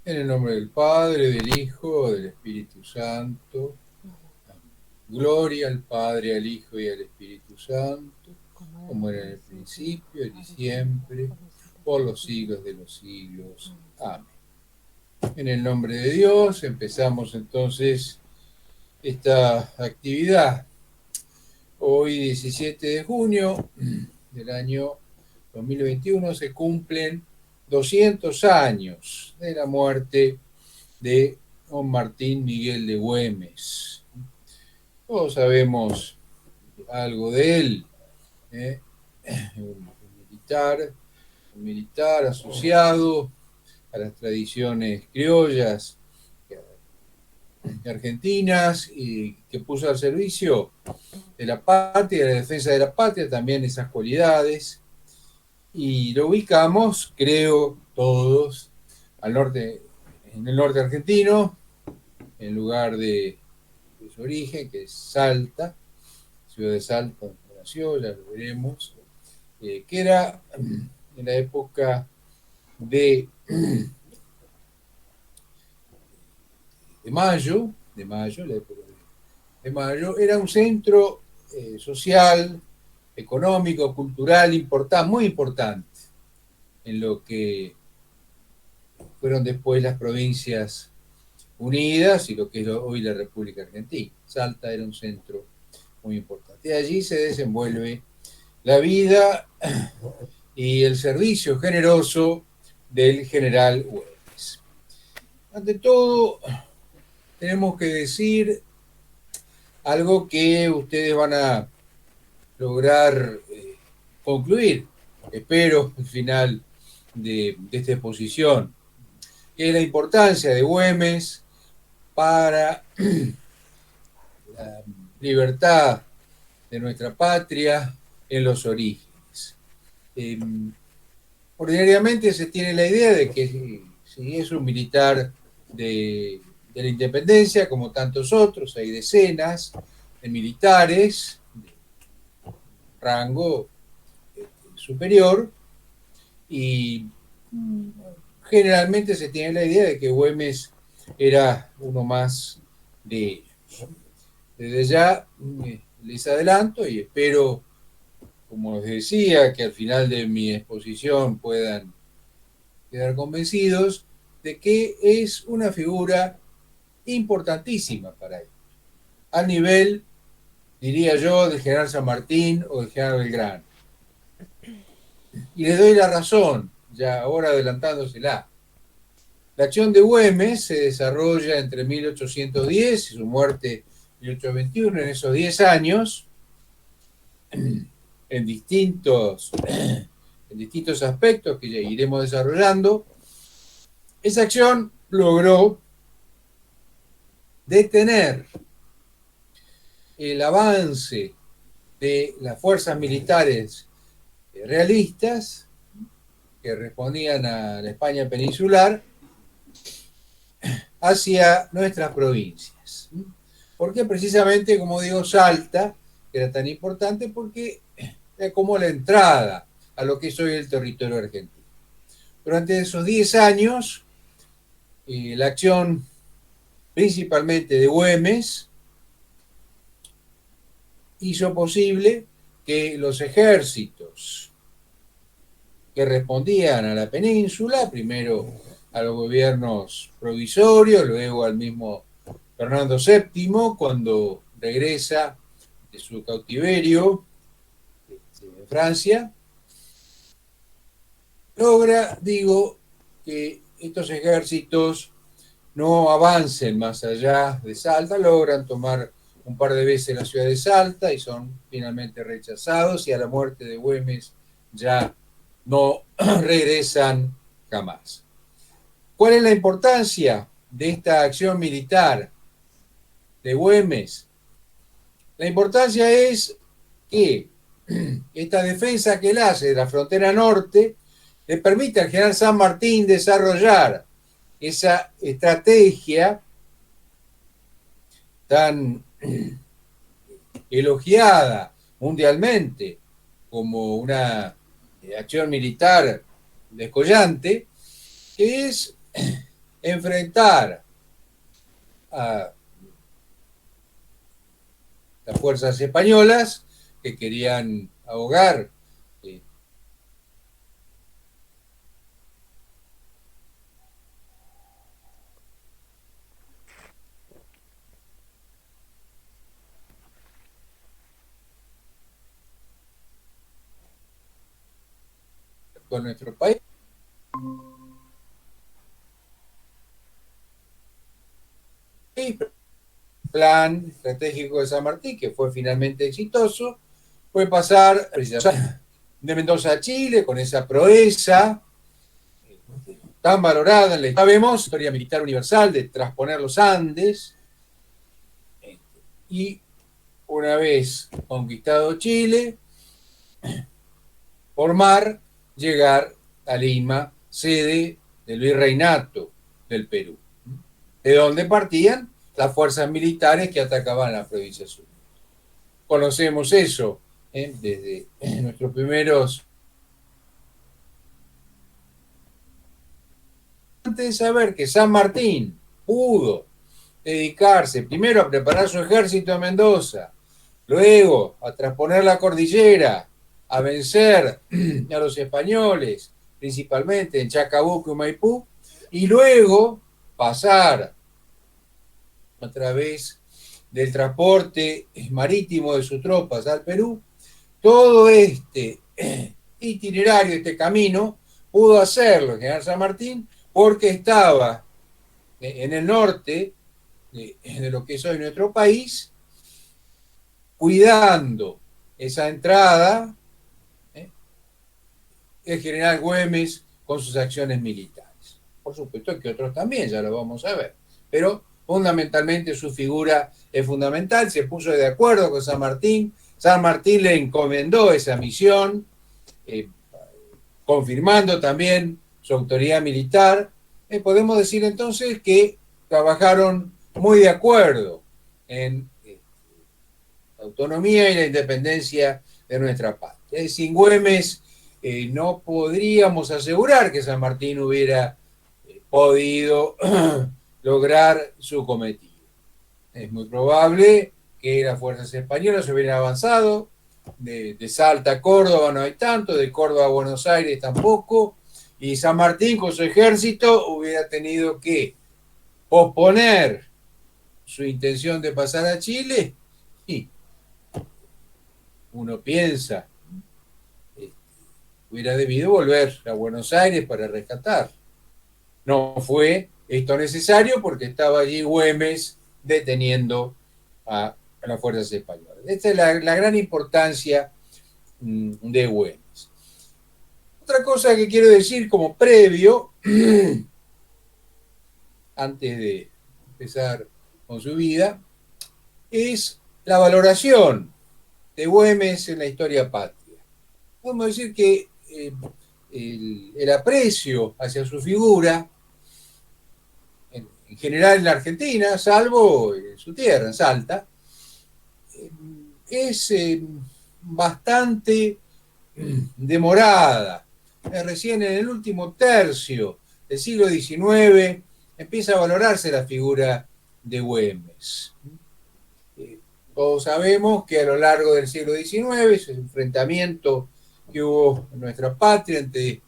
En el nombre del Padre, del Hijo, del Espíritu Santo. Gloria al Padre, al Hijo y al Espíritu Santo, como era en el principio y siempre, por los siglos de los siglos. Amén. En el nombre de Dios empezamos entonces esta actividad. Hoy, 17 de junio del año 2021, se cumplen 200 años de la muerte de don Martín Miguel de Güemes. Todos sabemos algo de él, ¿eh? un militar asociado a las tradiciones criollas argentinas y que puso al servicio de la patria, de la defensa de la patria, también esas cualidades. Y lo ubicamos, creo, todos al norte, en el norte argentino, en lugar de su origen, que es Salta, ciudad de Salta, donde nació, ya lo veremos, que era en la época de Mayo, la época de Mayo, era un centro social, económico, cultural, muy importante en lo que fueron después las provincias unidas y lo que es hoy la República Argentina. Salta era un centro muy importante. Y allí se desenvuelve la vida y el servicio generoso del general Güemes. Ante todo, tenemos que decir algo que ustedes van a lograr concluir, espero, al final de esta exposición, que es la importancia de Güemes para la libertad de nuestra patria en los orígenes. Ordinariamente se tiene la idea de que si es un militar de la independencia, como tantos otros, hay decenas de militares de rango superior, y generalmente se tiene la idea de que Güemes era uno más de ellos. Desde ya les adelanto y espero, como les decía, que al final de mi exposición puedan quedar convencidos de que es una figura importantísima para ellos, al nivel, diría yo, del general San Martín o del general Belgrano. Y les doy la razón, ya ahora adelantándosela. La acción de Güemes se desarrolla entre 1810 y su muerte en 1821, en esos 10 años, en distintos aspectos que ya iremos desarrollando. Esa acción logró detener el avance de las fuerzas militares realistas que respondían a la España peninsular hacia nuestras provincias. ¿Por qué? Precisamente, como digo, Salta era tan importante porque era como la entrada a lo que es hoy el territorio argentino. Durante esos 10 años, la acción principalmente de Güemes hizo posible que los ejércitos que respondían a la península, primero a los gobiernos provisorios, luego al mismo Fernando VII, cuando regresa de su cautiverio en Francia, logra, digo, que estos ejércitos no avancen más allá de Salta, logran tomar un par de veces la ciudad de Salta y son finalmente rechazados, y a la muerte de Güemes ya no regresan jamás. ¿Cuál es la importancia de esta acción militar de Güemes? La importancia es que esta defensa que él hace de la frontera norte le permite al general San Martín desarrollar esa estrategia tan elogiada mundialmente como una acción militar descollante, que es enfrentar a las fuerzas españolas que querían ahogar con nuestro país. Plan estratégico de San Martín, que fue finalmente exitoso, fue pasar de Mendoza a Chile con esa proeza tan valorada en la historia militar universal de trasponer los Andes, y una vez conquistado Chile, por mar, llegar a Lima, sede del virreinato del Perú, de donde partían las fuerzas militares que atacaban la provincia sur. Conocemos eso desde nuestros primeros. Antes de saber que San Martín pudo dedicarse primero a preparar su ejército a Mendoza, luego a trasponer la cordillera, a vencer a los españoles, principalmente en Chacabuco y Maipú, y luego pasar a través del transporte marítimo de sus tropas al Perú, todo este itinerario, este camino, pudo hacerlo el general San Martín porque estaba en el norte de lo que es hoy nuestro país, cuidando esa entrada el general Güemes con sus acciones militares. Por supuesto que otros también, ya lo vamos a ver, pero fundamentalmente su figura es fundamental, se puso de acuerdo con San Martín le encomendó esa misión, confirmando también su autoridad militar. Podemos decir entonces que trabajaron muy de acuerdo en la autonomía y la independencia de nuestra patria. Sin Güemes no podríamos asegurar que San Martín hubiera podido lograr su cometido. Es muy probable que las fuerzas españolas hubieran avanzado, de Salta a Córdoba no hay tanto, de Córdoba a Buenos Aires tampoco, y San Martín con su ejército hubiera tenido que posponer su intención de pasar a Chile, y uno piensa, hubiera debido volver a Buenos Aires para rescatar. No fue esto necesario porque estaba allí Güemes deteniendo a las fuerzas españolas. Esta es la gran importancia de Güemes. Otra cosa que quiero decir como previo, antes de empezar con su vida, es la valoración de Güemes en la historia patria. Podemos decir que el aprecio hacia su figura, en general en la Argentina, salvo en su tierra, en Salta, es bastante demorada. Recién en el último tercio del siglo XIX empieza a valorarse la figura de Güemes. Todos sabemos que a lo largo del siglo XIX, ese enfrentamiento que hubo en nuestra patria entre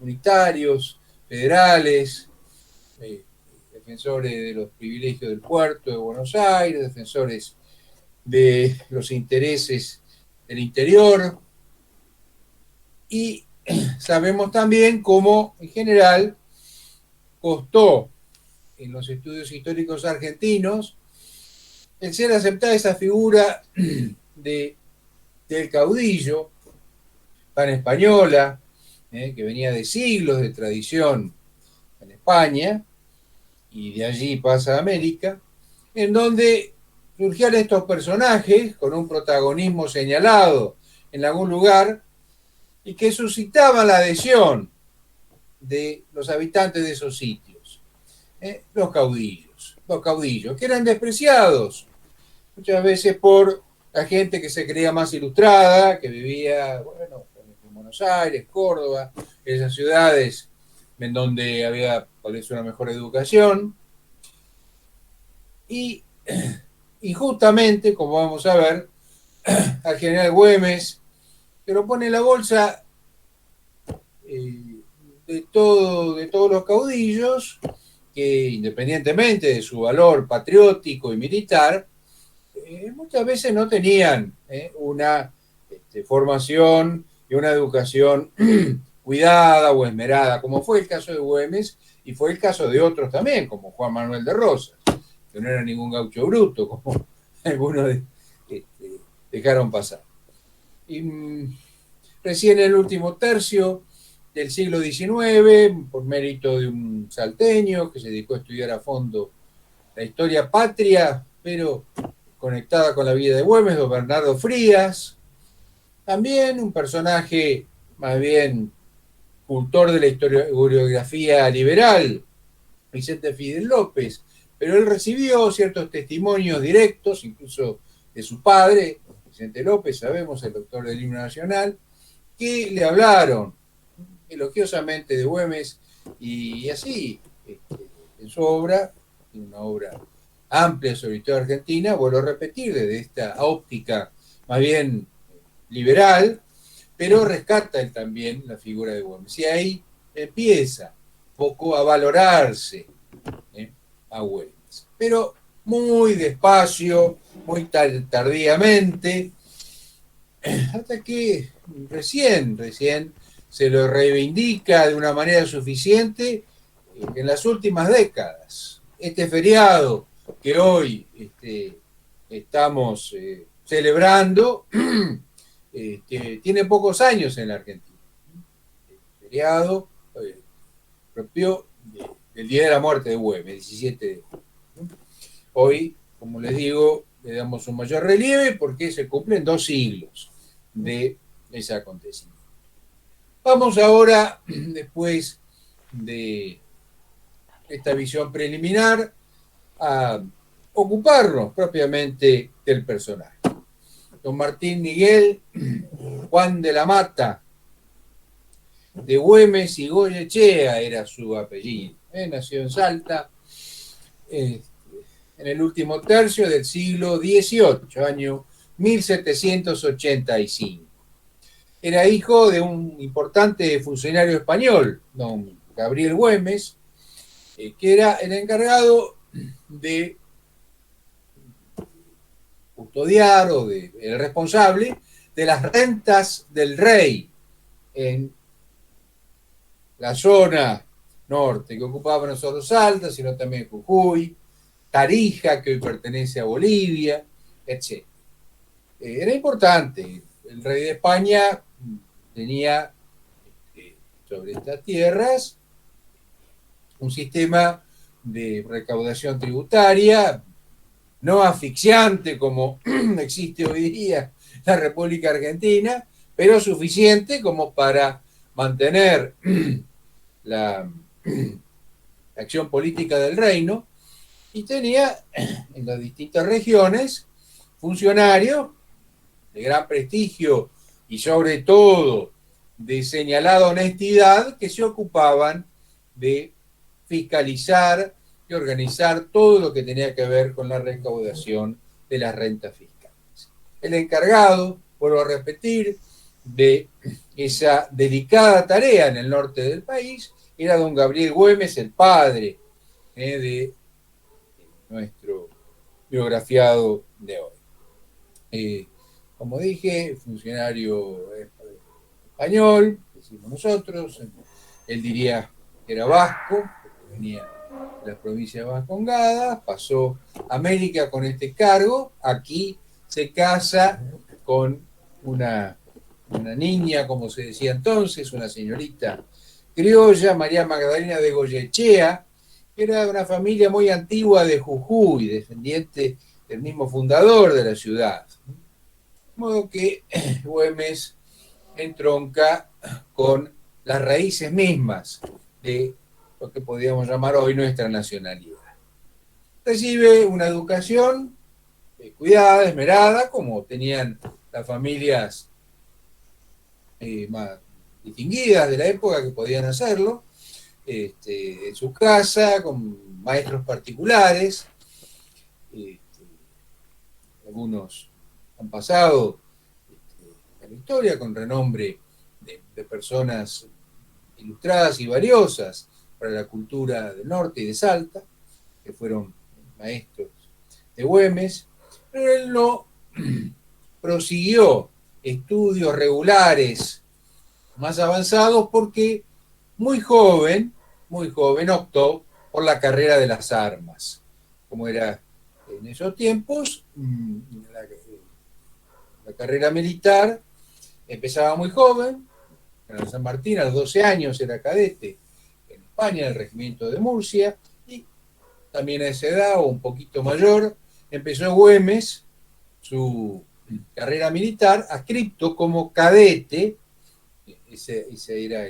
unitarios, federales, defensores de los privilegios del puerto de Buenos Aires, defensores de los intereses del interior, y sabemos también cómo en general costó en los estudios históricos argentinos el ser aceptada esa figura del caudillo tan española, que venía de siglos de tradición en España, y de allí pasa a América, en donde surgían estos personajes con un protagonismo señalado en algún lugar y que suscitaban la adhesión de los habitantes de esos sitios. Los caudillos, que eran despreciados muchas veces por la gente que se creía más ilustrada, que vivía, bueno, en Buenos Aires, Córdoba, esas ciudades en donde había cuál es una mejor educación, y justamente, como vamos a ver, al general Güemes, que lo pone en la bolsa de todos los caudillos, que independientemente de su valor patriótico y militar, muchas veces no tenían una formación y una educación cuidada o esmerada, como fue el caso de Güemes y fue el caso de otros también, como Juan Manuel de Rosas, que no era ningún gaucho bruto, como algunos dejaron pasar. Y recién en el último tercio del siglo XIX, por mérito de un salteño que se dedicó a estudiar a fondo la historia patria, pero conectada con la vida de Güemes, don Bernardo Frías, también un personaje más bien cultor de la historiografía liberal, Vicente Fidel López, pero él recibió ciertos testimonios directos, incluso de su padre, Vicente López, sabemos, el doctor del himno nacional, que le hablaron elogiosamente de Güemes y así, en su obra, una obra amplia sobre historia argentina, vuelvo a repetir, desde esta óptica más bien liberal, pero rescata él también la figura de Güemes. Y ahí empieza un poco a valorarse a Güemes. Pero muy despacio, muy tardíamente, hasta que recién se lo reivindica de una manera suficiente en las últimas décadas. Este feriado que hoy estamos celebrando tiene pocos años en la Argentina. El feriado propio del día de la muerte de Güemes, 17 de junio. Hoy, como les digo, le damos un mayor relieve porque se cumplen 2 siglos de ese acontecimiento. Vamos ahora, después de esta visión preliminar, a ocuparnos propiamente del personaje. Don Martín Miguel Juan de la Mata, de Güemes y Goyechea era su apellido. Nació en Salta en el último tercio del siglo XVIII, año 1785. Era hijo de un importante funcionario español, don Gabriel Güemes, que era el encargado de custodiar o el responsable de las rentas del rey en la zona norte, que ocupaba no solo Salta, sino también Jujuy, Tarija, que hoy pertenece a Bolivia, etc. Era importante. El rey de España tenía sobre estas tierras un sistema de recaudación tributaria no asfixiante como existe hoy día la República Argentina, pero suficiente como para mantener la acción política del reino, y tenía en las distintas regiones funcionarios de gran prestigio y sobre todo de señalada honestidad que se ocupaban de fiscalizar y organizar todo lo que tenía que ver con la recaudación de las rentas fiscales. El encargado, vuelvo a repetir, de esa delicada tarea en el norte del país era don Gabriel Güemes, el padre de nuestro biografiado de hoy. Como dije, funcionario español, decimos nosotros, él diría que era vasco, porque venía de la provincia de Vascongadas, pasó a América con este cargo, aquí se casa con una niña, como se decía entonces, una señorita criolla, María Magdalena de Goyechea, que era de una familia muy antigua de Jujuy, descendiente del mismo fundador de la ciudad. De modo que Güemes entronca con las raíces mismas de lo que podríamos llamar hoy nuestra nacionalidad. Recibe una educación cuidada, esmerada, como tenían las familias más distinguidas de la época que podían hacerlo, en su casa, con maestros particulares. Este, Algunos han pasado en la historia con renombre de personas ilustradas y valiosas para la cultura del norte y de Salta, que fueron maestros de Güemes, pero él no prosiguió estudios regulares más avanzados porque muy joven optó por la carrera de las armas. Como era en esos tiempos, la carrera militar empezaba muy joven. En San Martín a los 12 años era cadete en España, en el regimiento de Murcia, y también a esa edad, o un poquito mayor, empezó Güemes su carrera militar, adscripto como cadete. Ese era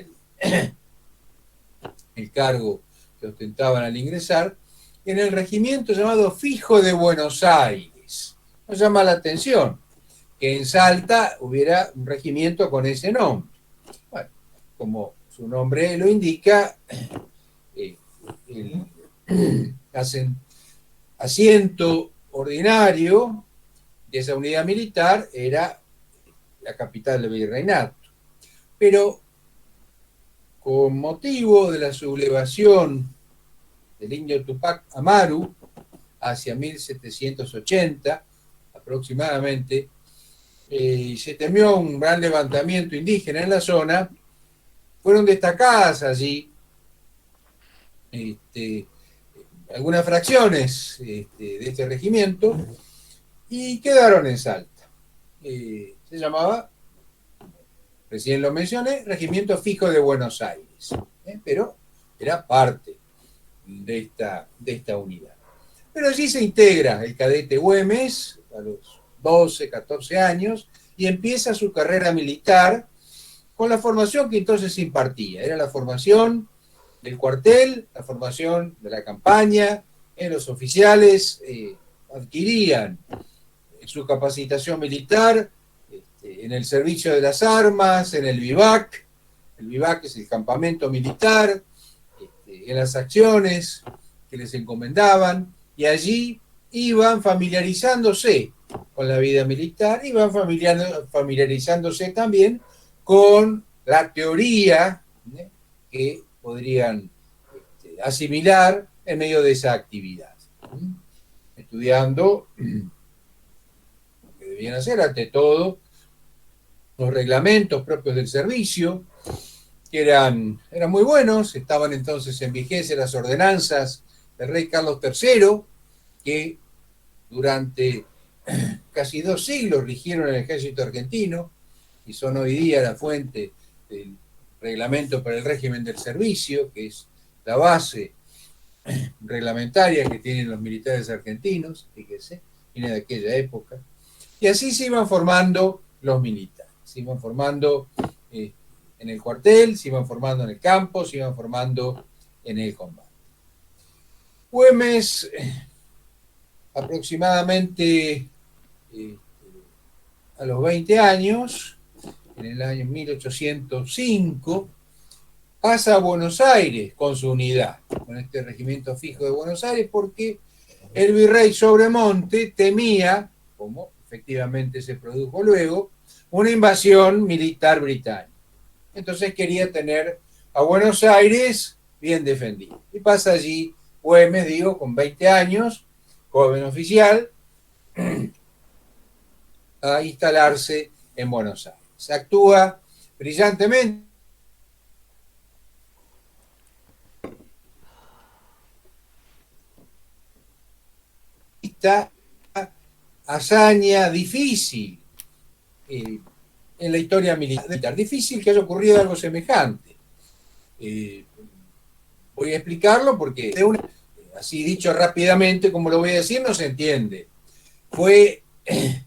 el cargo que ostentaban al ingresar, en el regimiento llamado Fijo de Buenos Aires. Nos llama la atención que en Salta hubiera un regimiento con ese nombre. Bueno, como su nombre lo indica, el asiento ordinario de esa unidad militar era la capital del virreinato. Pero con motivo de la sublevación del indio Tupac Amaru hacia 1780 aproximadamente, se temió un gran levantamiento indígena en la zona. Fueron destacadas allí algunas fracciones de este regimiento y quedaron en Salta. Se llamaba, recién lo mencioné, Regimiento Fijo de Buenos Aires, pero era parte de esta unidad. Pero allí se integra el cadete Güemes a los 12, 14 años y empieza su carrera militar con la formación que entonces se impartía. Era la formación del cuartel, la formación de la campaña. Los oficiales adquirían su capacitación militar en el servicio de las armas, en el vivac. El vivac es el campamento militar, en las acciones que les encomendaban, y allí iban familiarizándose con la vida militar, iban familiarizándose también con la teoría que podrían asimilar en medio de esa actividad, estudiando lo que debían hacer, ante todo, los reglamentos propios del servicio, que eran muy buenos. Estaban entonces en vigencia las ordenanzas del rey Carlos III, que durante casi 2 siglos rigieron el ejército argentino y son hoy día la fuente del reglamento para el régimen del servicio, que es la base reglamentaria que tienen los militares argentinos, fíjese, viene de aquella época. Y así se iban formando los militares, se iban formando en el cuartel, se iban formando en el campo, se iban formando en el combate. Güemes, aproximadamente a los 20 años, en el año 1805, pasa a Buenos Aires con su unidad, con este regimiento fijo de Buenos Aires, porque el virrey Sobremonte temía, como efectivamente se produjo luego, una invasión militar británica. Entonces quería tener a Buenos Aires bien defendido. Y pasa allí Güemes, digo, con 20 años, joven oficial, a instalarse en Buenos Aires. Actúa brillantemente. Esta hazaña difícil en la historia militar. Difícil que haya ocurrido algo semejante. Voy a explicarlo porque así dicho rápidamente, como lo voy a decir, no se entiende. Fue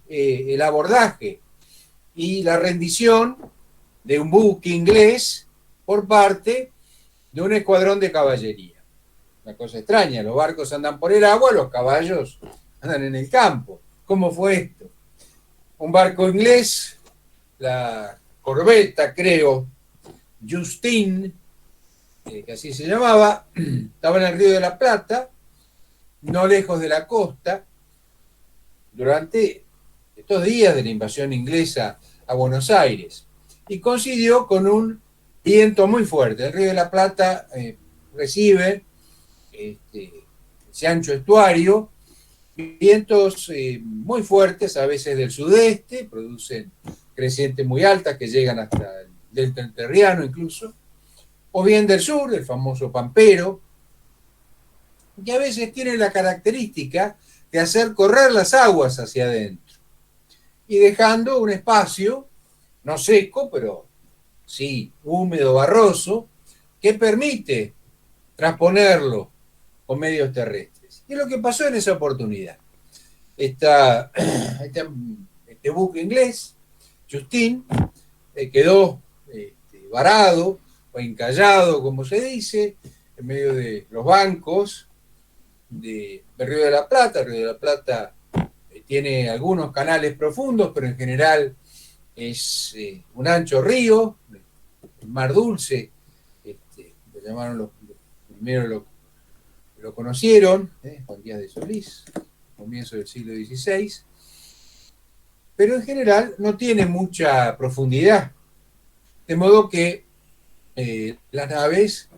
el abordaje y la rendición de un buque inglés por parte de un escuadrón de caballería. Una cosa extraña, los barcos andan por el agua, los caballos andan en el campo. ¿Cómo fue esto? Un barco inglés, la corbeta, creo, Justine, que así se llamaba, estaba en el Río de la Plata, no lejos de la costa, durante estos días de la invasión inglesa a Buenos Aires, y coincidió con un viento muy fuerte. El Río de la Plata recibe ese ancho estuario, vientos muy fuertes, a veces del sudeste, producen crecientes muy altas que llegan hasta el delta entrerriano incluso, o bien del sur, el famoso Pampero, que a veces tiene la característica de hacer correr las aguas hacia adentro y dejando un espacio, no seco, pero sí húmedo, barroso, que permite transponerlo con medios terrestres. Y es lo que pasó en esa oportunidad. Este buque inglés, Justin, quedó varado o encallado, como se dice, en medio de los bancos del Río de la Plata. El Río de la Plata tiene algunos canales profundos, pero en general es un ancho río, el Mar Dulce, lo llamaron los primeros lo conocieron, Juan Díaz de Solís, comienzo del siglo XVI, pero en general no tiene mucha profundidad, de modo que las naves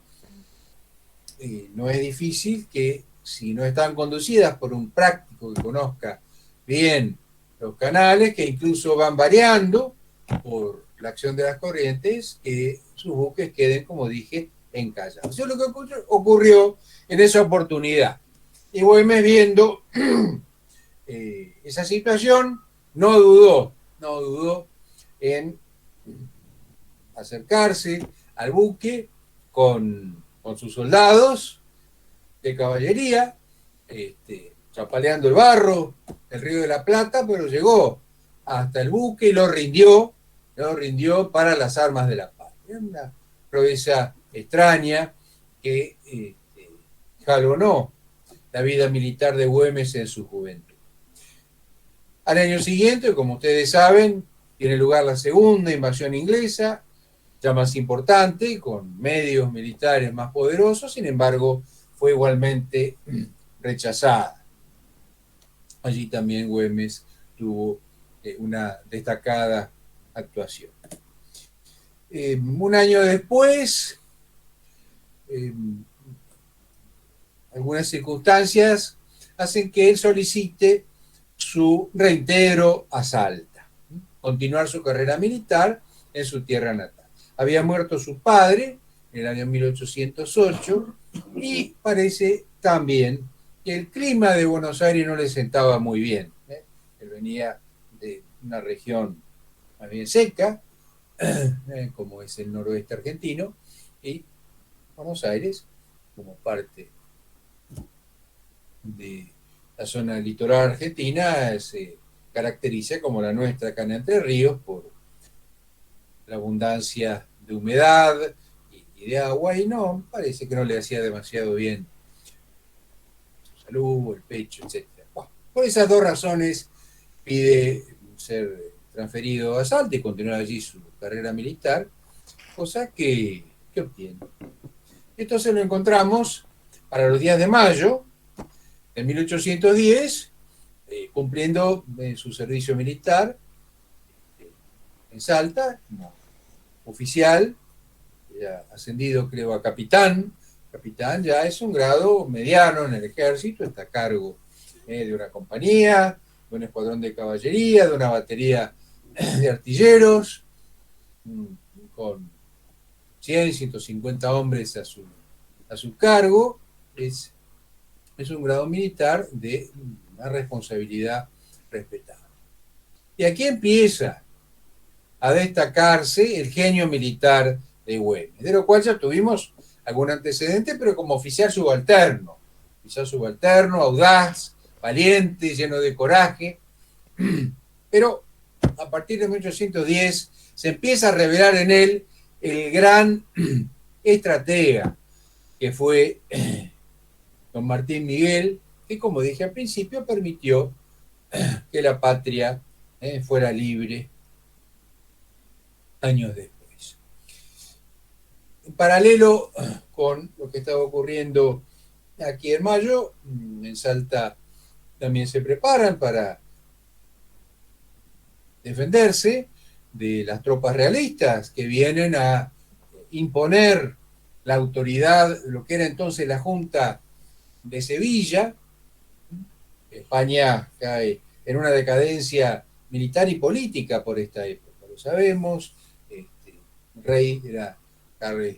no es difícil que, si no están conducidas por un práctico que conozca bien los canales, que incluso van variando por la acción de las corrientes, que sus buques queden, como dije, encallados. Eso es lo que ocurrió en esa oportunidad. Y Güemes, viendo esa situación, no dudó en acercarse al buque con sus soldados de caballería, chapaleando el barro del Río de la Plata, pero llegó hasta el buque y lo rindió para las armas de la paz. Era una proeza extraña que jalonó la vida militar de Güemes en su juventud. Al año siguiente, como ustedes saben, tiene lugar la segunda invasión inglesa, ya más importante, con medios militares más poderosos, sin embargo, fue igualmente rechazada. Allí también Güemes tuvo una destacada actuación. Un año después, algunas circunstancias hacen que él solicite su reintegro a Salta, continuar su carrera militar en su tierra natal. Había muerto su padre en el año 1808 y parece también que el clima de Buenos Aires no le sentaba muy bien. Él venía de una región más bien seca, como es el noroeste argentino, y Buenos Aires, como parte de la zona litoral argentina, se caracteriza como la nuestra acá en Entre Ríos por la abundancia de humedad y de agua, y no, parece que no le hacía demasiado bien su salud, el pecho, etc. Bueno, por esas dos razones pide ser transferido a Salta y continuar allí su carrera militar, cosa que obtiene. Entonces lo encontramos para los días de mayo de 1810, cumpliendo su servicio militar en Salta, como oficial, ya ascendido creo a capitán. Capitán ya es un grado mediano en el ejército, está a cargo de una compañía, de un escuadrón de caballería, de una batería de artilleros, con 100, 150 hombres a su cargo. Es un grado militar de una responsabilidad respetada. Y aquí empieza a destacarse el genio militar de Güemes, de lo cual ya tuvimos algún antecedente, pero como oficial subalterno, audaz, valiente, lleno de coraje, pero a partir de 1810 se empieza a revelar en él el gran estratega que fue don Martín Miguel, que, como dije al principio, permitió que la patria fuera libre años después. En paralelo con lo que estaba ocurriendo aquí en mayo, en Salta también se preparan para defenderse de las tropas realistas que vienen a imponer la autoridad, lo que era entonces la Junta de Sevilla. España cae en una decadencia militar y política por esta época, lo sabemos. El rey era Carlos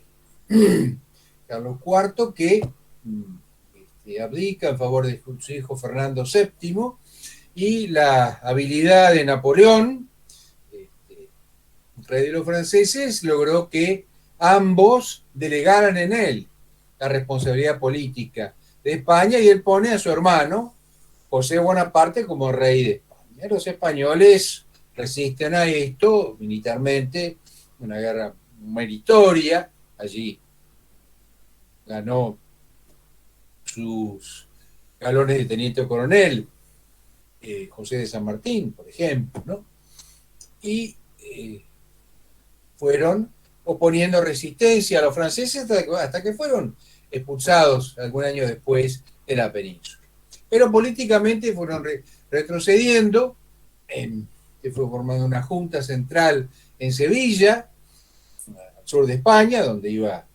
IV, que abdica en favor de su hijo Fernando VII, y la habilidad de Napoleón, rey de los franceses, logró que ambos delegaran en él la responsabilidad política de España, y él pone a su hermano José Bonaparte como rey de España. Los españoles resisten a esto militarmente, una guerra meritoria. Allí ganó sus galones de teniente coronel José de San Martín, por ejemplo, ¿no? Y fueron oponiendo resistencia a los franceses hasta que fueron expulsados algún año después de la península. Pero políticamente fueron retrocediendo. Se fue formando una junta central en Sevilla, al sur de España, donde iba a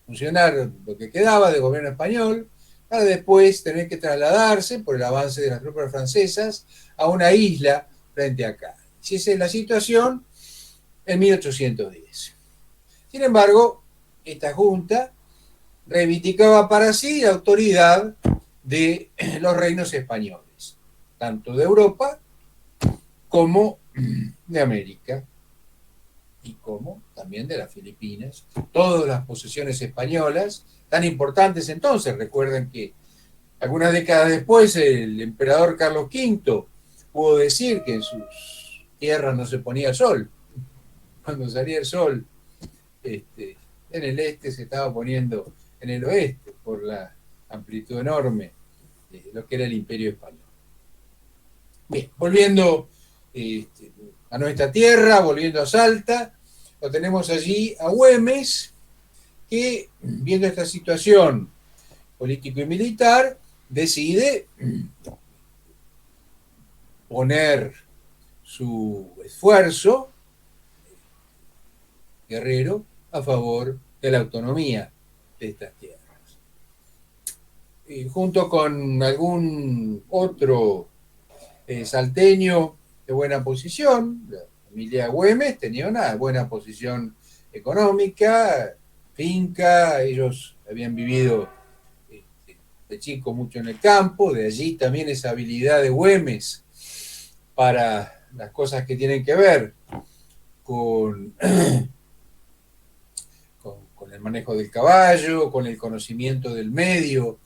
funcionar lo que quedaba del gobierno español, para después tener que trasladarse por el avance de las tropas francesas a una isla frente a Cádiz. Y esa es la situación en 1810. Sin embargo, esta junta reivindicaba para sí la autoridad de los reinos españoles, tanto de Europa como de América, y como también de las Filipinas, todas las posesiones españolas, tan importantes entonces. Recuerden que algunas décadas después el emperador Carlos V pudo decir que en sus tierras no se ponía sol. Cuando salía el sol en el este, se estaba poniendo en el oeste, por la amplitud enorme de lo que era el Imperio Español. Bien, volviendo a nuestra tierra, volviendo a Salta, lo tenemos allí a Güemes, que, viendo esta situación político y militar, decide poner su esfuerzo guerrero a favor de la autonomía de estas tierras. Y junto con algún otro salteño de buena posición, la familia Güemes tenía una buena posición económica, finca. Ellos habían vivido de chico mucho en el campo, de allí también esa habilidad de Güemes para las cosas que tienen que ver con el manejo del caballo, con el conocimiento del medio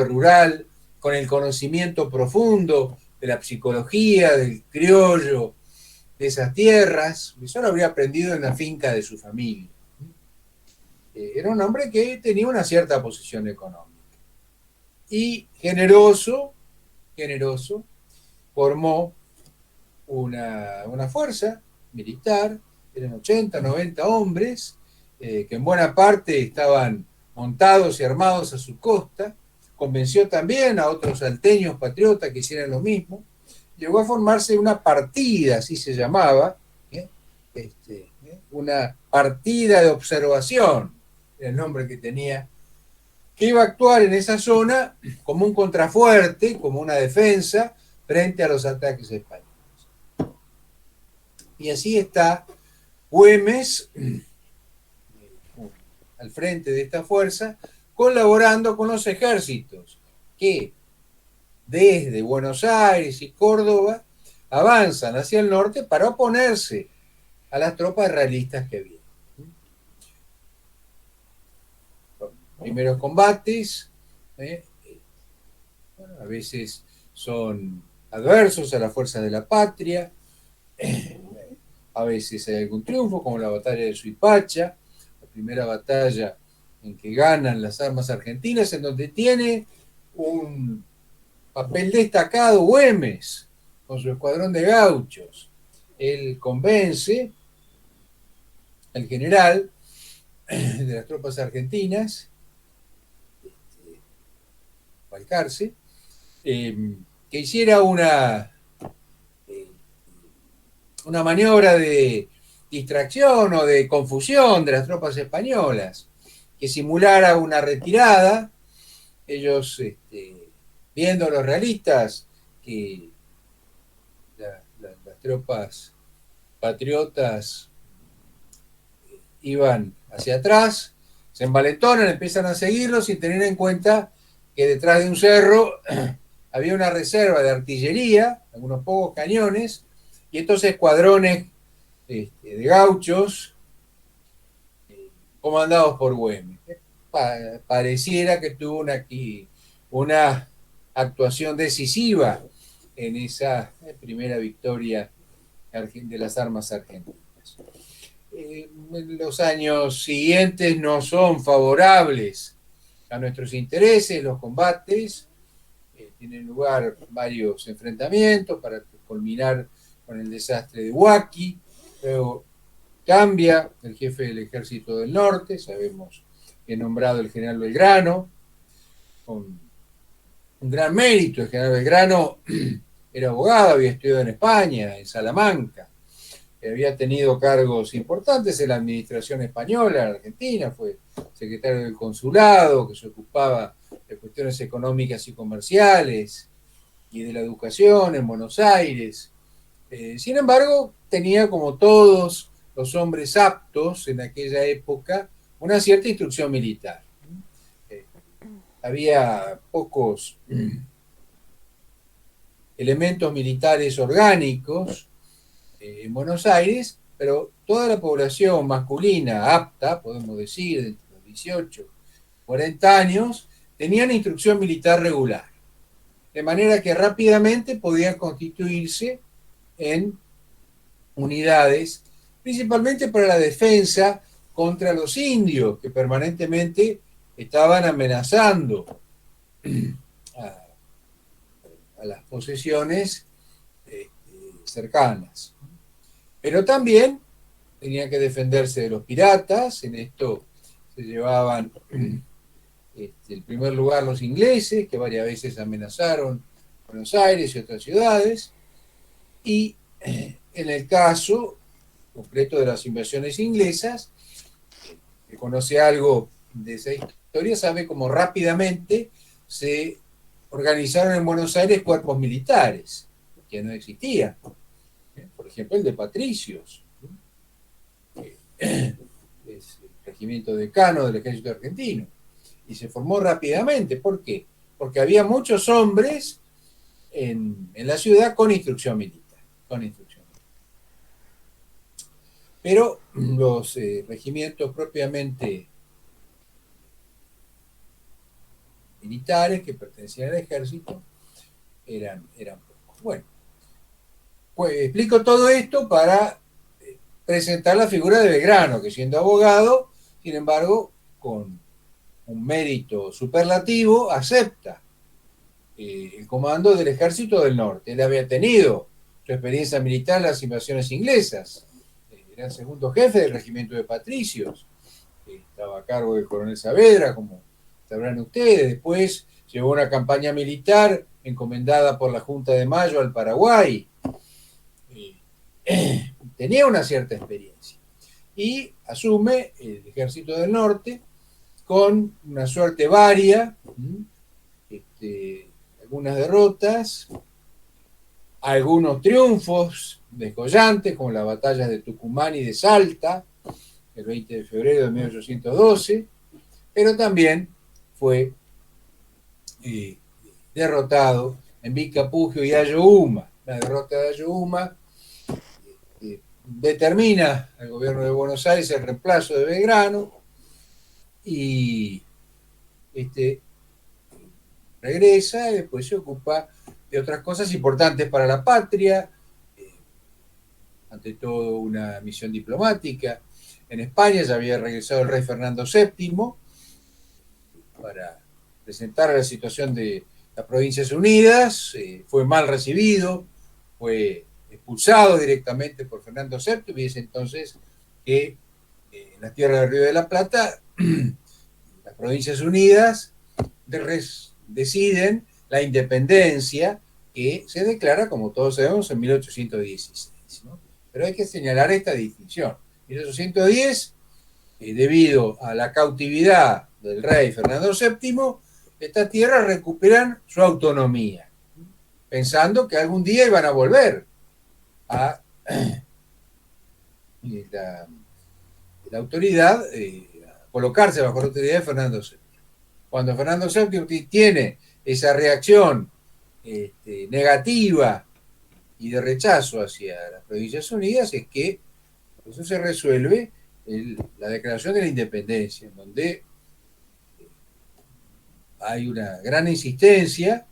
rural, con el conocimiento profundo de la psicología, del criollo, de esas tierras. Eso lo habría aprendido en la finca de su familia. Era un hombre que tenía una cierta posición económica. Y generoso, formó una fuerza militar, eran 80, 90 hombres, que en buena parte estaban montados y armados a su costa. Convenció también a otros salteños patriotas que hicieran lo mismo. Llegó a formarse una partida, así se llamaba, una partida de observación, era el nombre que tenía, que iba a actuar en esa zona como un contrafuerte, como una defensa frente a los ataques españoles. Y así está Güemes al frente de esta fuerza, colaborando con los ejércitos que desde Buenos Aires y Córdoba avanzan hacia el norte para oponerse a las tropas realistas que vienen. Los primeros combates, a veces son adversos a las fuerzas de la patria, a veces hay algún triunfo, como la batalla de Suipacha, la primera batalla en que ganan las armas argentinas, en donde tiene un papel destacado Güemes, con su escuadrón de gauchos. Él convence el general de las tropas argentinas, Balcarce, que hiciera una maniobra de distracción o de confusión de las tropas españolas, que simulara una retirada. Ellos, viendo a los realistas que las tropas patriotas iban hacia atrás, se envalentonan, empiezan a seguirlos sin tener en cuenta que detrás de un cerro había una reserva de artillería, algunos pocos cañones, y estos escuadrones de gauchos comandados por Güemes. Pareciera que tuvo una actuación decisiva en esa primera victoria de las armas argentinas. Los años siguientes no son favorables a nuestros intereses, los combates, tienen lugar varios enfrentamientos para culminar con el desastre de Huaki. Luego cambia el jefe del Ejército del Norte, sabemos que he nombrado el general Belgrano, con un gran mérito. El general Belgrano era abogado, había estudiado en España, en Salamanca, había tenido cargos importantes en la administración española en Argentina, fue secretario del consulado, que se ocupaba de cuestiones económicas y comerciales y de la educación en Buenos Aires. Sin embargo, tenía, como todos los hombres aptos en aquella época, una cierta instrucción militar. Había pocos elementos militares orgánicos en Buenos Aires, pero toda la población masculina apta, podemos decir, de los 18, 40 años, tenían instrucción militar regular, de manera que rápidamente podían constituirse en unidades, principalmente para la defensa contra los indios, que permanentemente estaban amenazando a las posesiones cercanas. Pero también tenían que defenderse de los piratas. En esto se llevaban en primer lugar los ingleses, que varias veces amenazaron Buenos Aires y otras ciudades, y en el caso concreto de las invasiones inglesas, que conoce algo de esa historia, sabe cómo rápidamente se organizaron en Buenos Aires cuerpos militares, que no existían. Por ejemplo, el de Patricios, es el regimiento decano del ejército argentino, y se formó rápidamente. ¿Por qué? Porque había muchos hombres en la ciudad con instrucción militar. Pero los regimientos propiamente militares que pertenecían al ejército eran pocos. Bueno, pues explico todo esto para presentar la figura de Belgrano, que siendo abogado, sin embargo, con un mérito superlativo, acepta el comando del Ejército del Norte. Él había tenido su experiencia militar en las invasiones inglesas, era el segundo jefe del regimiento de Patricios, estaba a cargo del coronel Saavedra, como sabrán ustedes. Después llevó una campaña militar encomendada por la Junta de Mayo al Paraguay. Tenía una cierta experiencia y asume el Ejército del Norte con una suerte varia, algunas derrotas, algunos triunfos descollantes, como las batallas de Tucumán y de Salta, el 20 de febrero de 1812, pero también fue derrotado en Vilcapugio y Ayohuma. La derrota de Ayohuma determina al gobierno de Buenos Aires el reemplazo de Belgrano, y regresa y después se ocupa de otras cosas importantes para la patria, ante todo una misión diplomática. En España ya había regresado el rey Fernando VII para presentar la situación de las Provincias Unidas, fue mal recibido, fue expulsado directamente por Fernando VII, y es entonces que en la tierra del Río de la Plata, las Provincias Unidas deciden la independencia que se declara, como todos sabemos, en 1816, ¿no? Pero hay que señalar esta distinción. 1810, debido a la cautividad del rey Fernando VII, estas tierras recuperan su autonomía, pensando que algún día iban a volver a la autoridad, a colocarse bajo la autoridad de Fernando VII. Cuando Fernando VII tiene esa reacción negativa y de rechazo hacia las Provincias Unidas, es que eso se resuelve la declaración de la independencia, en donde hay una gran insistencia,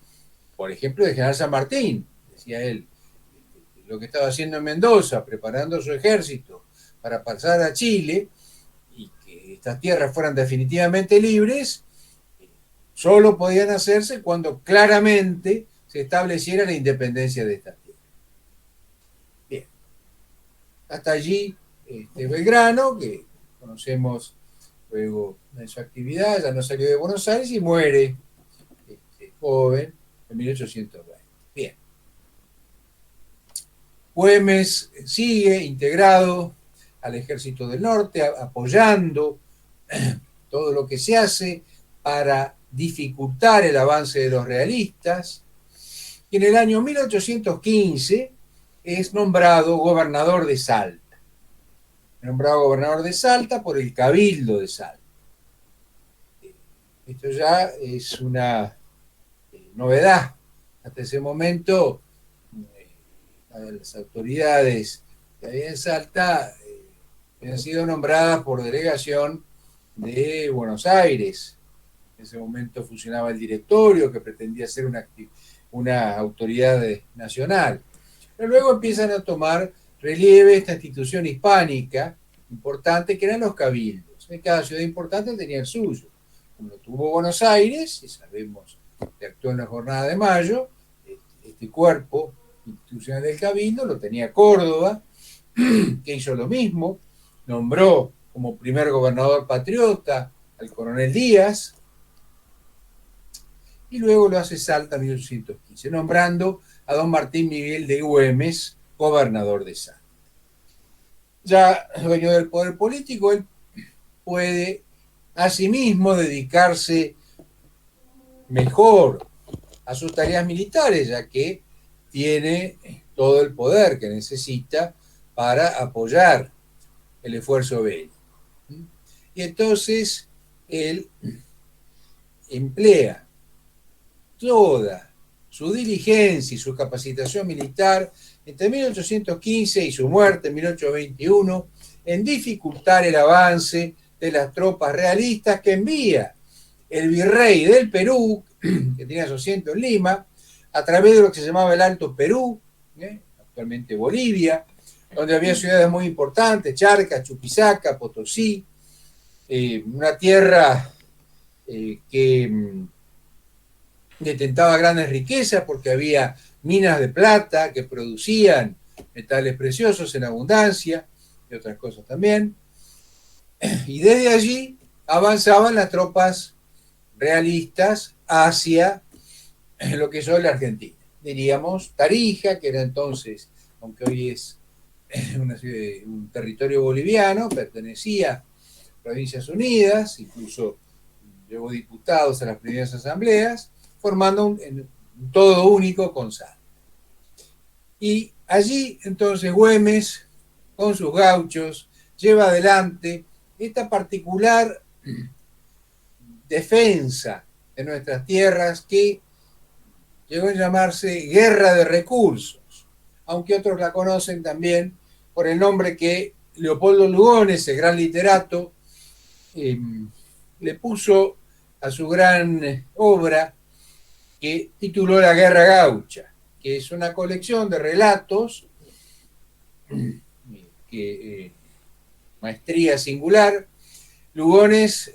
por ejemplo, de General San Martín, decía él, lo que estaba haciendo en Mendoza, preparando su ejército para pasar a Chile y que estas tierras fueran definitivamente libres, solo podían hacerse cuando claramente se estableciera la independencia de estas tierras. Bien, hasta allí Belgrano, que conocemos luego de su actividad, ya no salió de Buenos Aires y muere joven en 1820. Bien. Güemes sigue integrado al Ejército del Norte, apoyando todo lo que se hace para dificultar el avance de los realistas, y en el año 1815 es nombrado gobernador de Salta. Nombrado gobernador de Salta por el Cabildo de Salta. Esto ya es una novedad. Hasta ese momento, las autoridades que había en Salta habían sido nombradas por delegación de Buenos Aires. En ese momento funcionaba el directorio, que pretendía ser una autoridad nacional. Pero luego empiezan a tomar relieve esta institución hispánica importante, que eran los cabildos. Cada ciudad importante tenía el suyo. Como lo tuvo Buenos Aires, y sabemos que actuó en la Jornada de Mayo, este cuerpo institucional del cabildo lo tenía Córdoba, que hizo lo mismo, nombró como primer gobernador patriota al coronel Díaz, y luego lo hace Salta en 1815, nombrando a don Martín Miguel de Güemes gobernador de Salta. Ya dueño del poder político, él puede asimismo dedicarse mejor a sus tareas militares, ya que tiene todo el poder que necesita para apoyar el esfuerzo bélico. Y entonces él emplea toda su diligencia y su capacitación militar entre 1815 y su muerte en 1821 en dificultar el avance de las tropas realistas que envía el virrey del Perú, que tenía su asiento en Lima, a través de lo que se llamaba el Alto Perú, actualmente Bolivia, donde había ciudades muy importantes, Charcas, Chuquisaca, Potosí, una tierra que detentaba grandes riquezas porque había minas de plata que producían metales preciosos en abundancia y otras cosas también. Y desde allí avanzaban las tropas realistas hacia lo que es hoy la Argentina. Diríamos Tarija, que era entonces, aunque hoy es un territorio boliviano, pertenecía a Provincias Unidas, incluso llevó diputados a las primeras asambleas, formando un todo único con Salta. Y allí entonces Güemes, con sus gauchos, lleva adelante esta particular defensa de nuestras tierras que llegó a llamarse Guerra de Recursos, aunque otros la conocen también por el nombre que Leopoldo Lugones, el gran literato, le puso a su gran obra que tituló La Guerra Gaucha, que es una colección de relatos que maestría singular. Lugones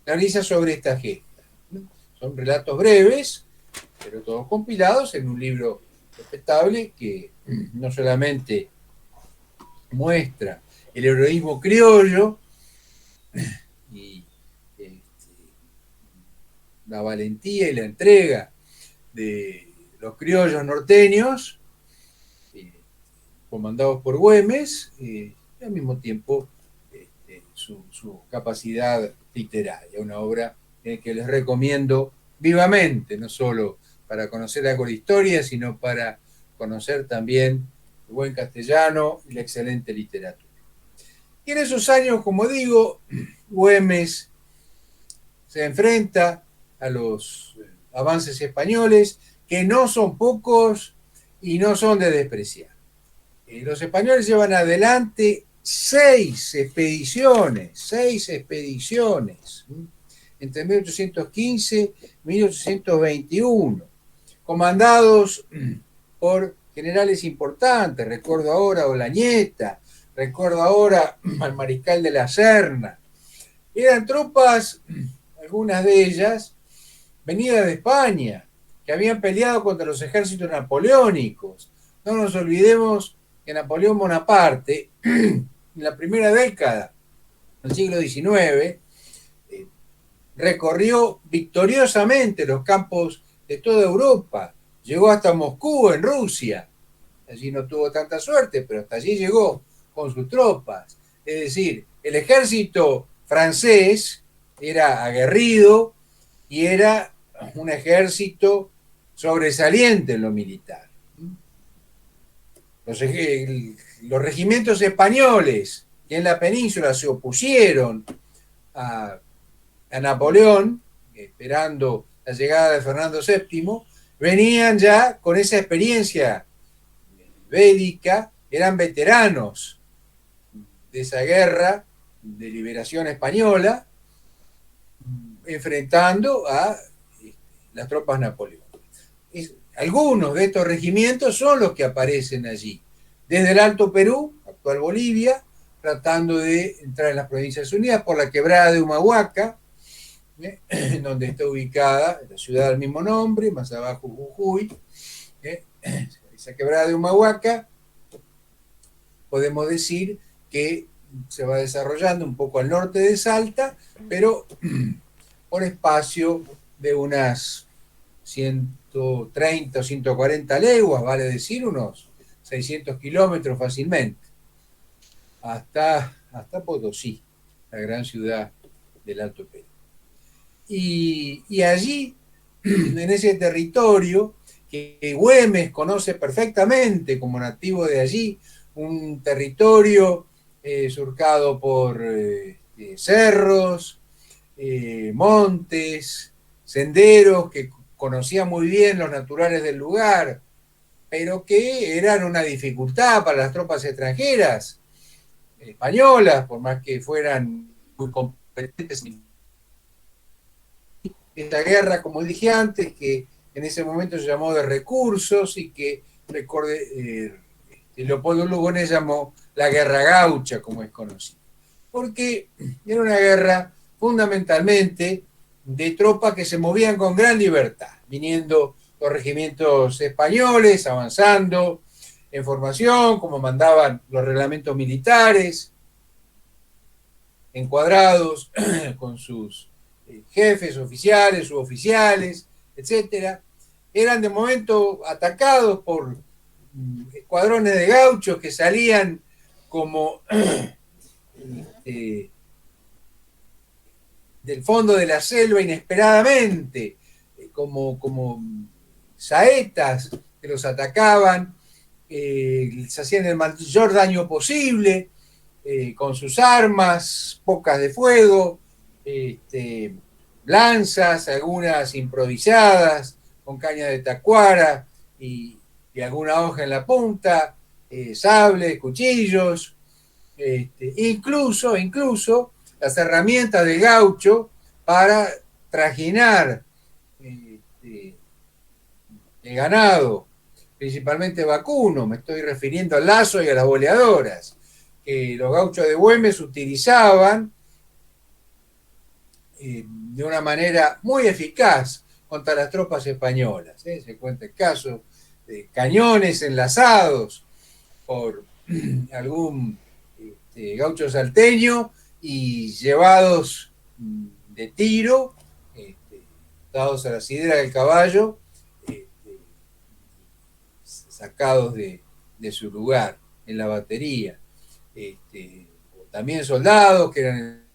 realiza sobre esta gesta. Son relatos breves, pero todos compilados en un libro respetable que no solamente muestra el heroísmo criollo y la valentía y la entrega de los criollos norteños, comandados por Güemes, y al mismo tiempo su capacidad literaria, una obra que les recomiendo vivamente, no solo para conocer algo de historia, sino para conocer también el buen castellano y la excelente literatura. Y en esos años, como digo, Güemes se enfrenta a los avances españoles, que no son pocos y no son de despreciar. Los españoles llevan adelante 6 expediciones, entre 1815 y 1821, comandados por generales importantes. Recuerdo ahora a Olañeta, recuerdo ahora al mariscal de la Serna. Eran tropas, algunas de ellas, venidas de España, que habían peleado contra los ejércitos napoleónicos. No nos olvidemos que Napoleón Bonaparte, en la primera década del siglo XIX, recorrió victoriosamente los campos de toda Europa, llegó hasta Moscú, en Rusia. Allí no tuvo tanta suerte, pero hasta allí llegó con sus tropas. Es decir, el ejército francés era aguerrido y era un ejército sobresaliente en lo militar. Los regimientos españoles que en la península se opusieron a Napoleón, esperando la llegada de Fernando VII, venían ya con esa experiencia bélica, eran veteranos de esa guerra de liberación española, enfrentando a las tropas napoleónicas. Algunos de estos regimientos son los que aparecen allí, desde el Alto Perú, actual Bolivia, tratando de entrar en las Provincias Unidas por la quebrada de Humahuaca, donde está ubicada la ciudad del mismo nombre, más abajo Jujuy. Esa quebrada de Humahuaca, podemos decir que se va desarrollando un poco al norte de Salta, pero por espacio de unas 130 o 140 leguas, vale decir unos 600 kilómetros fácilmente, hasta Potosí, la gran ciudad del Alto Perú. Y allí, en ese territorio que Güemes conoce perfectamente como nativo de allí, un territorio surcado por cerros, montes, senderos que conocía muy bien los naturales del lugar, pero que eran una dificultad para las tropas extranjeras, españolas, por más que fueran muy competentes. Esta guerra, como dije antes, que en ese momento se llamó de recursos y que Leopoldo Lugones llamó la guerra gaucha, como es conocido. Porque era una guerra fundamentalmente de tropas que se movían con gran libertad, viniendo los regimientos españoles, avanzando en formación, como mandaban los reglamentos militares, encuadrados con sus jefes, oficiales, suboficiales, etcétera. Eran de momento atacados por escuadrones de gauchos que salían como del fondo de la selva inesperadamente, como saetas que los atacaban, se hacían el mayor daño posible, con sus armas, pocas de fuego, lanzas, algunas improvisadas, con caña de tacuara y alguna hoja en la punta, sables, cuchillos, incluso las herramientas del gaucho para trajinar el ganado, principalmente vacuno, me estoy refiriendo al lazo y a las boleadoras, que los gauchos de Güemes utilizaban de una manera muy eficaz contra las tropas españolas. Se cuenta el caso de cañones enlazados por algún gaucho salteño, y llevados de tiro, dados a la sidra del caballo, sacados de su lugar en la batería. También soldados que eran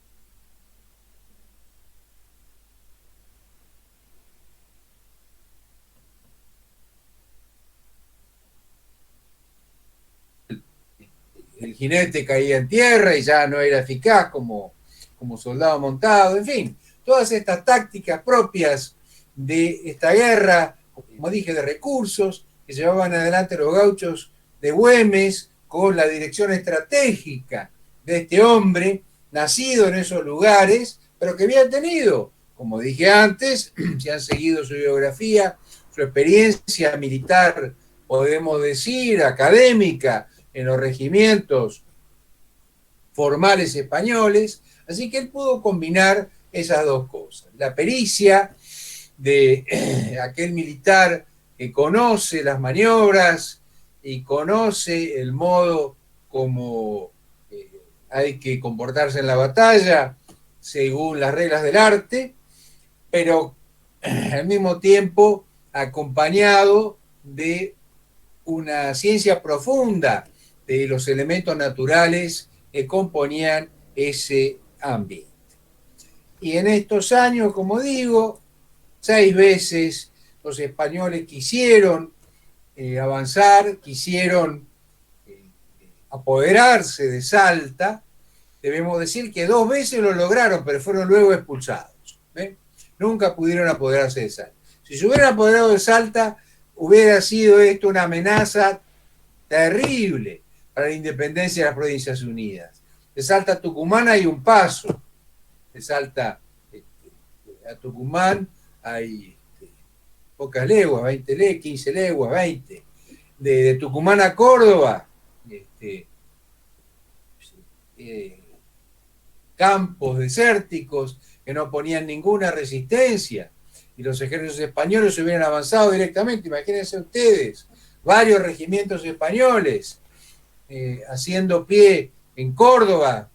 el jinete caía en tierra y ya no era eficaz como soldado montado, en fin, todas estas tácticas propias de esta guerra, como dije, de recursos que llevaban adelante los gauchos de Güemes con la dirección estratégica de este hombre, nacido en esos lugares, pero que había tenido, como dije antes, si han seguido su biografía, su experiencia militar, podemos decir, académica, en los regimientos formales españoles, así que él pudo combinar esas dos cosas. La pericia de aquel militar que conoce las maniobras y conoce el modo como hay que comportarse en la batalla según las reglas del arte, pero al mismo tiempo acompañado de una ciencia profunda de los elementos naturales que componían ese ambiente. Y en estos años, como digo, 6 veces los españoles quisieron avanzar, quisieron apoderarse de Salta. Debemos decir que 2 veces lo lograron, pero fueron luego expulsados. Nunca pudieron apoderarse de Salta. Si se hubieran apoderado de Salta, hubiera sido esto una amenaza terrible para la independencia de las Provincias Unidas. De Salta a Tucumán hay un paso. De Salta a Tucumán hay pocas leguas, 20 15 leguas, 20. De Tucumán a Córdoba, campos desérticos que no ponían ninguna resistencia, y los ejércitos españoles hubieran avanzado directamente. Imagínense ustedes, varios regimientos españoles haciendo pie en Córdoba,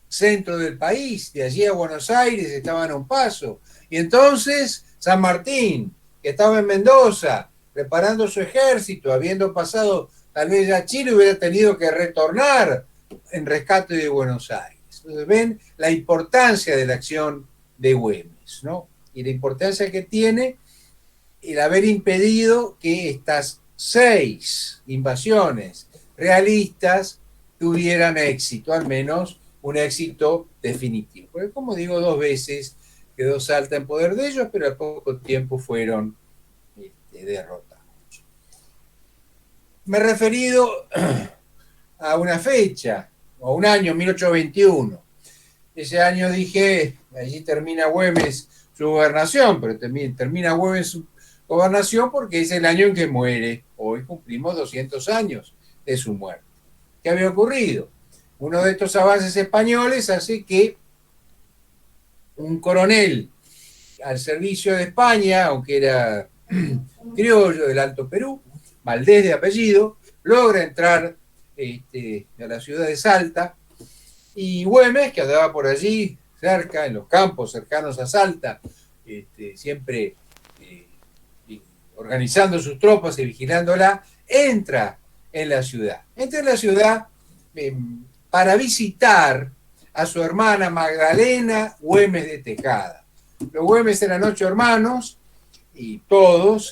centro del país, de allí a Buenos Aires estaban a un paso. Y entonces San Martín, que estaba en Mendoza, preparando su ejército, habiendo pasado tal vez ya Chile, hubiera tenido que retornar en rescate de Buenos Aires. Entonces ven la importancia de la acción de Güemes, ¿no? Y la importancia que tiene el haber impedido que estas 6 invasiones realistas tuvieran éxito, al menos un éxito definitivo. Porque, como digo, 2 veces quedó Salta en poder de ellos, pero al poco tiempo fueron derrotados. Me he referido a una fecha, o un año, 1821. Ese año dije, allí termina Güemes su gobernación, pero termina Güemes su gobernación porque es el año en que muere. Hoy cumplimos 200 años de su muerte. ¿Qué había ocurrido? Uno de estos avances españoles hace que un coronel al servicio de España, aunque era criollo del Alto Perú, Valdés de apellido, logra entrar a la ciudad de Salta, y Güemes, que andaba por allí cerca, en los campos cercanos a Salta, siempre organizando sus tropas y vigilándola, entra en la ciudad. Entra en la ciudad para visitar a su hermana Magdalena Güemes de Tejada. Los Güemes eran 8 hermanos y todos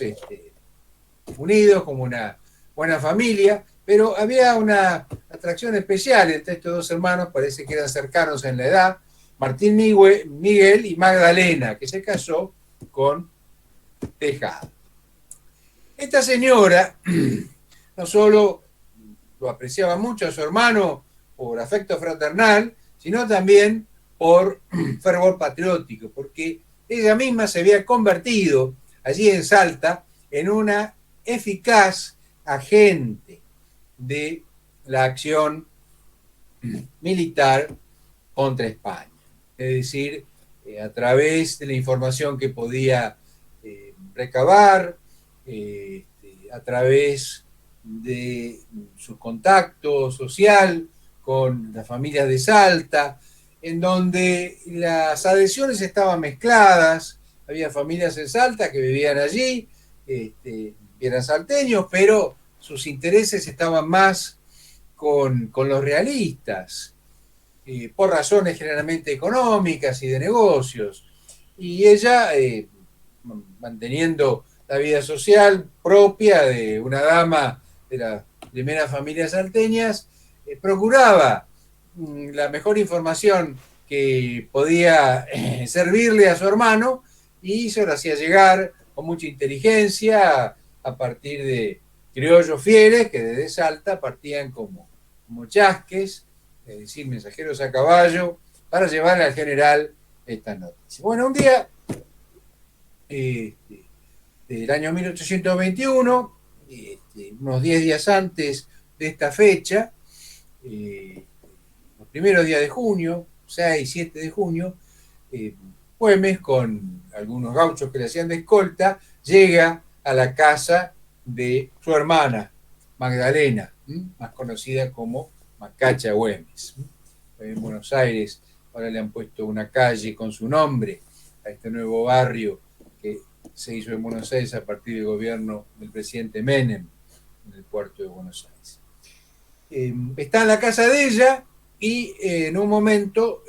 unidos como una buena familia, pero había una atracción especial entre estos 2 hermanos, parece que eran cercanos en la edad, Martín Miguel y Magdalena, que se casó con Tejada. Esta señora no solo lo apreciaba mucho a su hermano por afecto fraternal, sino también por fervor patriótico, porque ella misma se había convertido allí en Salta en una eficaz agente de la acción militar contra España. Es decir, a través de la información que podía recabar, a través de su contacto social con las familias de Salta, en donde las adhesiones estaban mezcladas. Había familias en Salta que vivían allí, eran salteños, pero sus intereses estaban más con los realistas, por razones generalmente económicas y de negocios. Y ella, manteniendo la vida social propia de una dama de las primeras familias salteñas, procuraba la mejor información que podía servirle a su hermano y se lo hacía llegar con mucha inteligencia a partir de criollos fieles que desde Salta partían como chasques, es decir, mensajeros a caballo, para llevarle al general esta noticia. Bueno, un día del año 1821, unos 10 días antes de esta fecha, los primeros días de junio, 6, 7 de junio, Güemes, con algunos gauchos que le hacían de escolta, llega a la casa de su hermana, Magdalena, más conocida como Macacha Güemes. En Buenos Aires ahora le han puesto una calle con su nombre a este nuevo barrio que se hizo en Buenos Aires a partir del gobierno del presidente Menem en el puerto de Buenos Aires. Está en la casa de ella y en un momento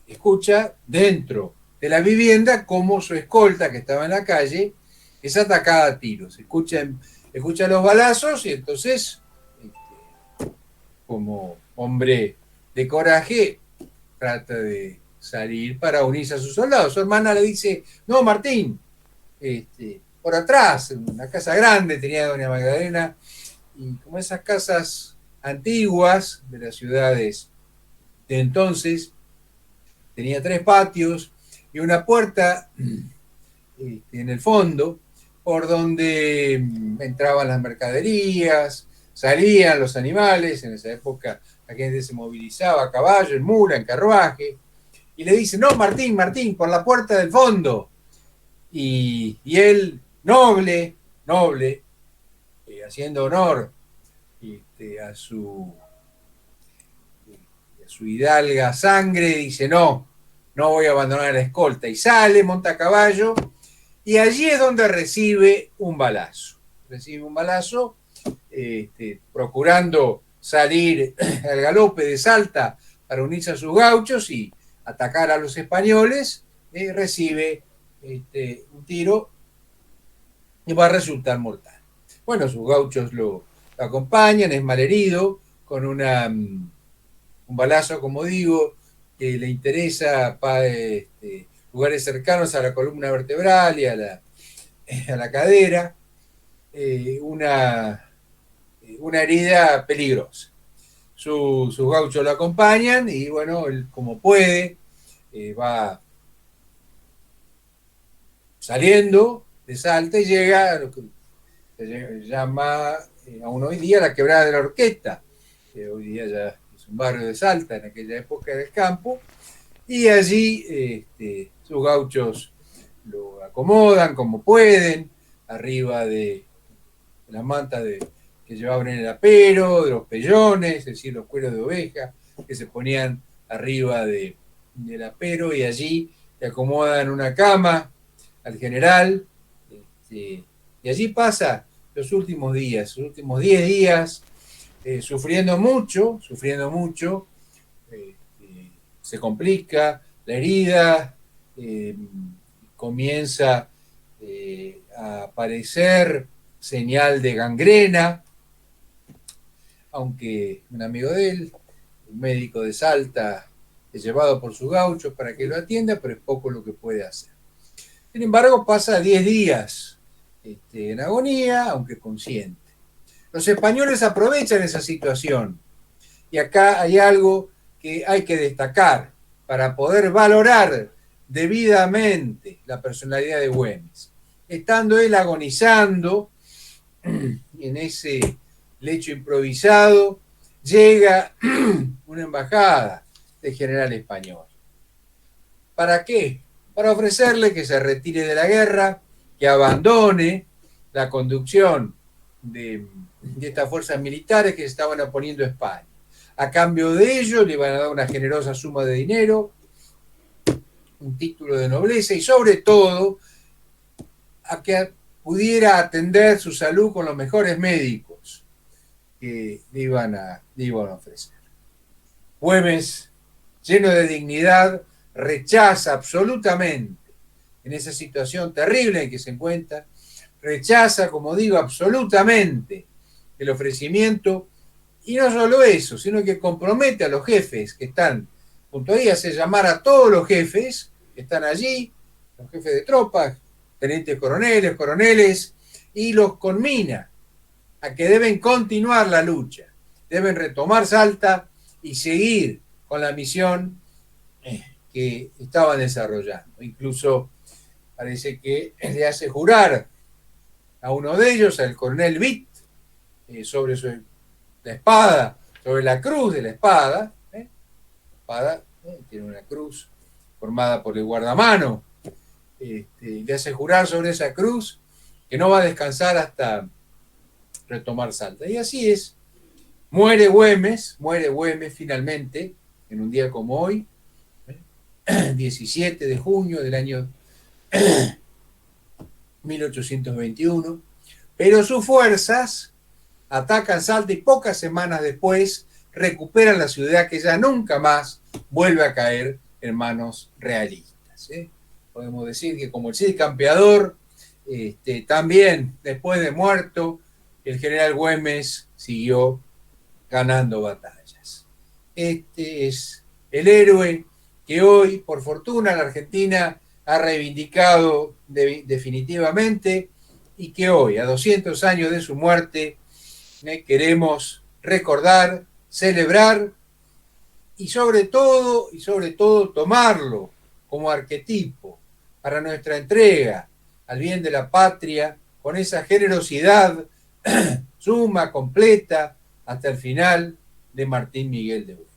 escucha dentro de la vivienda cómo su escolta, que estaba en la calle, es atacada a tiros. Escucha los balazos y entonces, como hombre de coraje, trata de salir para unirse a sus soldados. Su hermana le dice: no, Martín, por atrás, en una casa grande tenía doña Magdalena, y como esas casas antiguas de las ciudades de entonces, tenía 3 patios y una puerta en el fondo por donde entraban las mercaderías, salían los animales. En esa época la gente se movilizaba a caballo, en mula, en carruaje, y le dice: no, Martín, Martín, por la puerta del fondo. Y él, noble, haciendo honor a su hidalga sangre, dice: no voy a abandonar la escolta, y sale, monta a caballo, y allí es donde recibe un balazo, procurando salir al galope de Salta para unirse a sus gauchos y atacar a los españoles. Recibe un tiro y va a resultar mortal. Bueno, sus gauchos lo acompañan, es malherido, con un balazo, como digo, que le interesa para lugares cercanos a la columna vertebral y a la cadera, una herida peligrosa. Sus gauchos lo acompañan y, bueno, él, como puede, va saliendo de Salta y llega a lo que se llama aún hoy día la Quebrada de la Orquesta, que hoy día ya es un barrio de Salta, en aquella época del campo, y allí sus gauchos lo acomodan como pueden, arriba de la manta que llevaban en el apero, de los pellones, es decir, los cueros de oveja, que se ponían arriba del apero, y allí le acomodan una cama al general, y allí pasa los últimos 10 días, sufriendo mucho, se complica la herida, comienza a aparecer señal de gangrena, aunque un amigo de él, un médico de Salta, es llevado por sus gauchos para que lo atienda, pero es poco lo que puede hacer. Sin embargo, pasa 10 días en agonía, aunque consciente. Los españoles aprovechan esa situación, y acá hay algo que hay que destacar para poder valorar debidamente la personalidad de Güemes. Estando él agonizando en ese lecho improvisado, llega una embajada del general español. ¿Para qué? Para ofrecerle que se retire de la guerra, que abandone la conducción de estas fuerzas militares que se estaban oponiendo a España. A cambio de ello le iban a dar una generosa suma de dinero, un título de nobleza y sobre todo a que pudiera atender su salud con los mejores médicos que le iban a ofrecer. Güemes, lleno de dignidad, rechaza absolutamente, en esa situación terrible en que se encuentra, rechaza, como digo, absolutamente el ofrecimiento, y no solo eso, sino que compromete a los jefes que están junto a ella, hace llamar a todos los jefes que están allí, los jefes de tropas, tenientes coroneles, coroneles, y los conmina a que deben continuar la lucha, deben retomar Salta y seguir con la misión que estaban desarrollando. Incluso parece que le hace jurar a uno de ellos, al coronel Witt, sobre la espada, sobre la cruz de la espada. La espada tiene una cruz formada por el guardamano. Le hace jurar sobre esa cruz que no va a descansar hasta retomar Salta. Y así es. Muere Güemes finalmente, en un día como hoy, 17 de junio del año 1821, pero sus fuerzas atacan Salta y pocas semanas después recuperan la ciudad, que ya nunca más vuelve a caer en manos realistas. Podemos decir que como el Cid Campeador, también después de muerto, el general Güemes siguió ganando batallas. Este es el héroe que hoy, por fortuna, la Argentina ha reivindicado definitivamente, y que hoy, a 200 años de su muerte, queremos recordar, celebrar y sobre todo tomarlo como arquetipo para nuestra entrega al bien de la patria, con esa generosidad suma, completa, hasta el final, de Martín Miguel de Güemes.